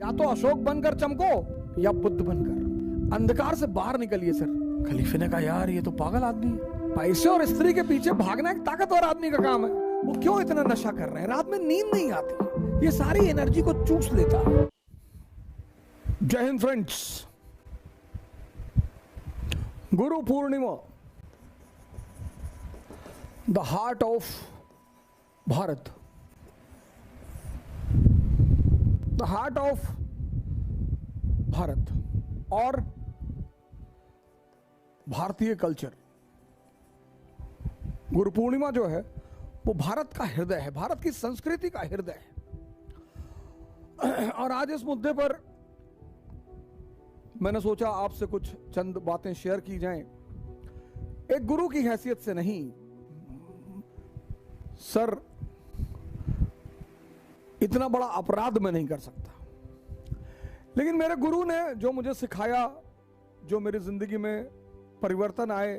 या तो अशोक बनकर चमको या बुद्ध बनकर अंधकार से बाहर निकलिए सर। खलीफे ने कहा यार ये तो पागल आदमी है, पैसे और स्त्री के पीछे भागना एक ताकतवर आदमी का काम है, वो क्यों इतना नशा कर रहे हैं, रात में नींद नहीं आती, ये सारी एनर्जी को चूस लेता है। जय Hind friends, Guru Purnima, the heart of Bharat, the heart of Bharat और भारतीय कल्चर। गुरु पूर्णिमा जो है वो भारत का हृदय है, भारत की संस्कृति का हृदय है। और आज इस मुद्दे पर मैंने सोचा आपसे कुछ चंद बातें शेयर की जाएं, एक गुरु की हैसियत से नहीं। सर इतना बड़ा अपराध मैं नहीं कर सकता, लेकिन मेरे गुरु ने जो मुझे सिखाया, जो मेरी जिंदगी में परिवर्तन आए,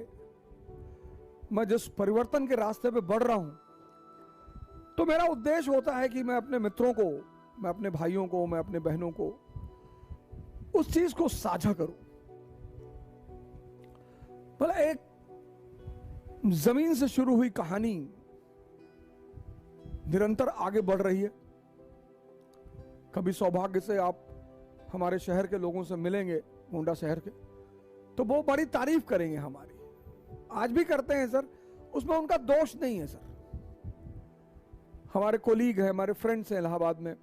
मैं जिस परिवर्तन के रास्ते पे बढ़ रहा हूं, तो मेरा उद्देश्य होता है कि मैं अपने मित्रों को, मैं अपने भाइयों को, मैं अपने बहनों को उस चीज को साझा करूं। भला एक जमीन से शुरू हुई कहानी निरंतर आगे बढ़ रही है। कभी सौभाग्य से आप हमारे शहर के लोगों से मिलेंगे, गोंडा शहर के, तो वो बड़ी तारीफ करेंगे हमारी, आज भी करते हैं सर, उसमें उनका दोष नहीं है सर। हमारे कोलीग हैं, हमारे फ्रेंड्स हैं इलाहाबाद में,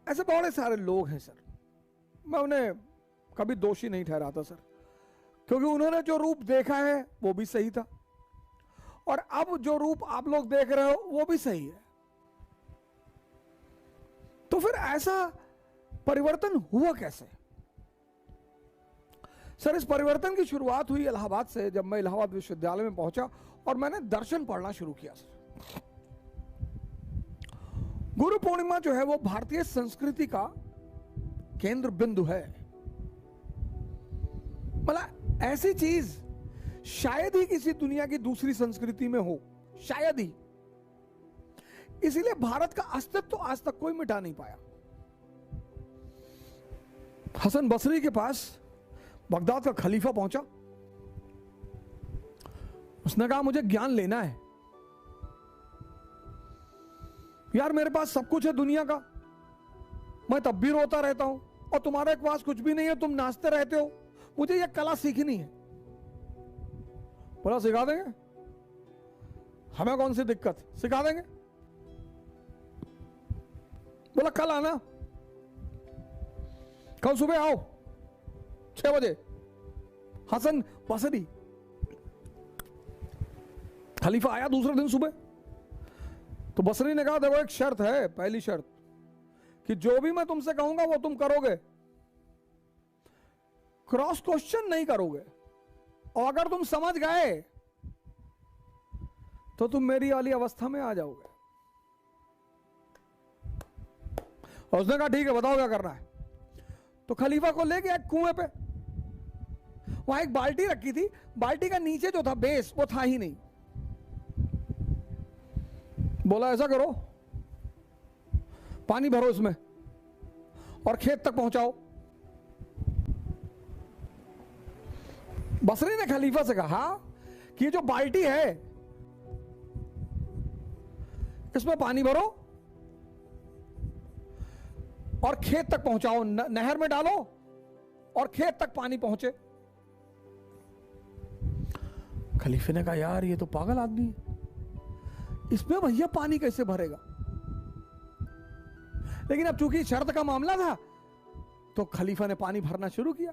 ऐसे बहुत सारे लोग हैं सर, मैं उन्हें कभी दोषी नहीं ठहराता सर, क्योंकि उन्होंने जो रूप देखा है वो भी सही था, और अब जो रूप आप लोग देख रहे हो वो भी सही है। तो फिर ऐसा परिवर्तन हुआ कैसे? सर इस परिवर्तन की शुरुआत हुई इलाहाबाद से, जब मैं इलाहाबाद विश्वविद्यालय में पहुंचा और मैंने दर्शन पढ़ना शुरू किया सर। गुरु पूर्णिमा जो है वो भारतीय संस्कृति का केंद्र बिंदु है। मतलब ऐसी चीज शायद ही किसी दुनिया की दूसरी संस्कृति में हो, शायद ही। इसीलिए भारत का अस्तित्व तो आज तक कोई मिटा नहीं पाया। हसन बसरी के पास बगदाद का खलीफा पहुंचा, उसने कहा मुझे ज्ञान लेना है यार, मेरे पास सब कुछ है दुनिया का, मैं तब भी रोता रहता हूं और तुम्हारे पास कुछ भी नहीं है, तुम नाचते रहते हो, मुझे यह कला सीखनी है। बोला सिखा देंगे, हमें कौन सी दिक्कत, सिखा देंगे। बोला कल आना, कल सुबह आओ 6 बजे। हसन बसरी खलीफा आया दूसरे दिन सुबह, तो बसरी ने कहा देखो एक शर्त है, पहली शर्त कि जो भी मैं तुमसे कहूंगा वो तुम करोगे, क्रॉस क्वेश्चन नहीं करोगे, और अगर तुम समझ गए तो तुम मेरी वाली अवस्था में आ जाओगे। और उसने कहा ठीक है बताओ क्या करना है। तो खलीफा को ले गया एक कुएं पे, वहां एक बाल्टी रखी थी, बाल्टी का नीचे जो था बेस वो था ही नहीं। बोला ऐसा करो, पानी भरो इसमें और खेत तक पहुंचाओ। बसरी ने खलीफा से कहा कि ये जो बाल्टी है इसमें पानी भरो और खेत तक पहुंचाओ, नहर में डालो और खेत तक पानी पहुंचे। खलीफे ने कहा यार ये तो पागल आदमी है, इसमें भैया पानी कैसे भरेगा। लेकिन अब चूंकि शर्त का मामला था तो खलीफा ने पानी भरना शुरू किया।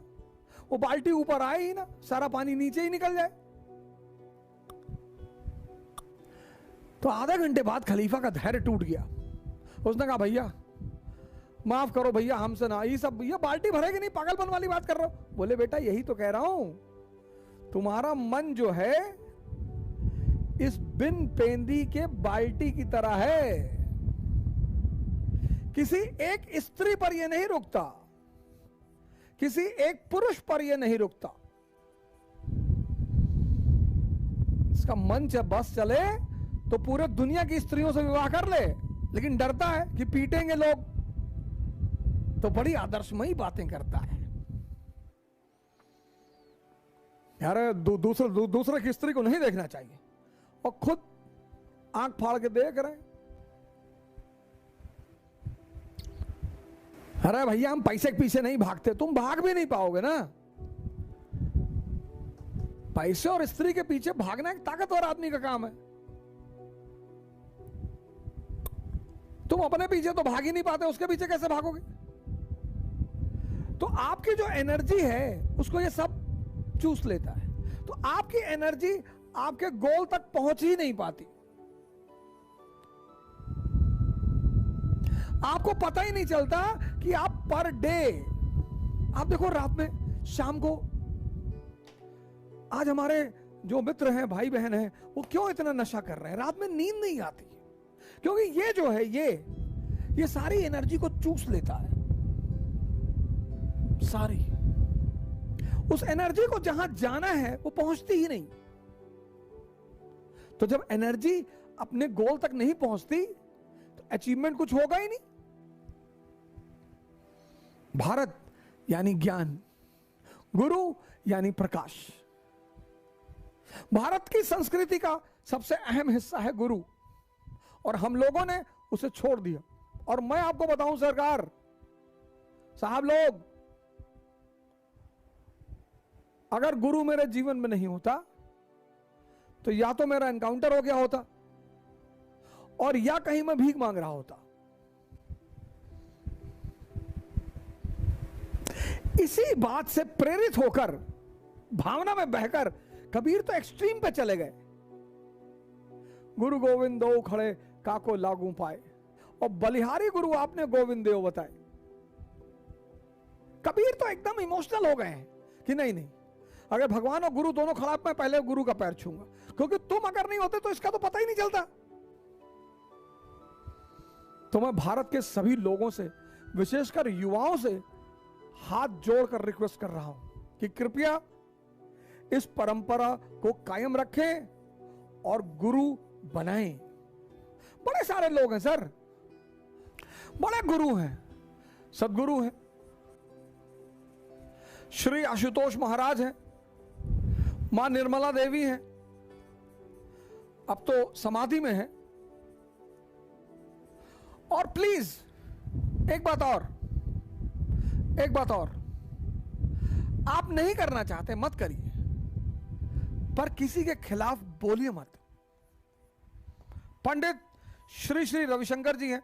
वो बाल्टी ऊपर आए ही ना, सारा पानी नीचे ही निकल जाए। तो आधा घंटे बाद खलीफा का धैर्य टूट गया। उसने कहा भैया माफ करो भैया, हमसे ना, ये सब ये बाल्टी भरेगी नहीं, पागलपन वाली बात कर रहे हो। बोले बेटा यही तो कह रहा हूं, तुम्हारा मन जो है इस बिन पेंदी के बाल्टी की तरह है, किसी एक स्त्री पर यह नहीं रुकता, किसी एक पुरुष पर यह नहीं रुकता। इसका मन जब बस चले तो पूरे दुनिया की स्त्रियों से विवाह कर ले, लेकिन डरता है कि पीटेंगे लोग, तो बड़ी आदर्शमयी बातें करता है यार। दूसरे की स्त्री को नहीं देखना चाहिए और खुद आंख फाड़ के देख रहे हैं। अरे भैया हम पैसे के पीछे नहीं भागते, तुम भाग भी नहीं पाओगे ना। पैसे और स्त्री के पीछे भागना एक ताकतवर आदमी का काम है। तुम अपने पीछे तो भाग ही नहीं पाते, उसके पीछे कैसे भागोगे? तो आपकी जो एनर्जी है उसको ये सब चूस लेता है, तो आपकी एनर्जी आपके गोल तक पहुंच ही नहीं पाती। आपको पता ही नहीं चलता कि आप पर डे, आप देखो रात में, शाम को, आज हमारे जो मित्र हैं, भाई बहन हैं, वो क्यों इतना नशा कर रहे हैं? रात में नींद नहीं आती, क्योंकि ये जो है ये सारी एनर्जी को चूस लेता है, सारी। उस एनर्जी को जहां जाना है वो पहुंचती ही नहीं। तो जब एनर्जी अपने गोल तक नहीं पहुंचती तो अचीवमेंट कुछ होगा ही नहीं। भारत यानी ज्ञान, गुरु यानी प्रकाश। भारत की संस्कृति का सबसे अहम हिस्सा है गुरु, और हम लोगों ने उसे छोड़ दिया। और मैं आपको बताऊं सरकार साहब लोग, अगर गुरु मेरे जीवन में नहीं होता तो या तो मेरा एनकाउंटर हो गया होता और या कहीं मैं भीख मांग रहा होता। इसी बात से प्रेरित होकर, भावना में बहकर कबीर तो एक्सट्रीम पे चले गए। गुरु गोविंद दो खड़े काको लागू पाए, और बलिहारी गुरु आपने गोविंद देव बताए। कबीर तो एकदम इमोशनल हो गए हैं कि नहीं नहीं, अगर भगवान और गुरु दोनों खड़ा, मैं पहले गुरु का पैर छूंगा, क्योंकि तुम अगर नहीं होते तो इसका तो पता ही नहीं चलता। तो मैं भारत के सभी लोगों से, विशेषकर युवाओं से हाथ जोड़कर रिक्वेस्ट कर रहा हूं कि कृपया इस परंपरा को कायम रखें और गुरु बनाएं। बड़े सारे लोग हैं सर, बड़े गुरु हैं, सदगुरु हैं, श्री आशुतोष महाराज हैं, मां निर्मला देवी हैं, अब तो समाधि में है। और प्लीज एक बात और, आप नहीं करना चाहते मत करिए, पर किसी के खिलाफ बोलिए मत। पंडित श्री श्री रविशंकर जी हैं,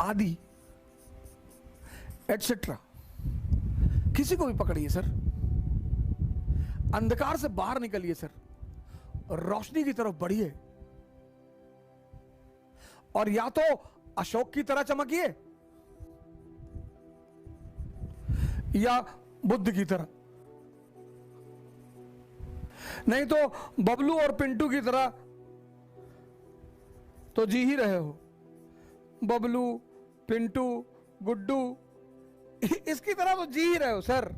आदि एटसेट्रा, किसी को भी पकड़िए सर, अंधकार से बाहर निकलिए सर, रोशनी की तरफ बढ़िए, और या तो अशोक की तरह चमकिए या बुद्ध की तरह, नहीं तो बबलू और पिंटू की तरह तो जी ही रहे हो। बबलू, पिंटू, गुड्डू, इसकी तरह तो जी ही रहे हो सर,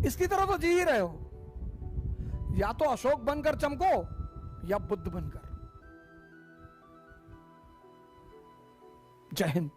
इसकी तरह तो जी ही रहे हो। या तो अशोक बनकर चमको या बुद्ध बनकर। जय हिंद।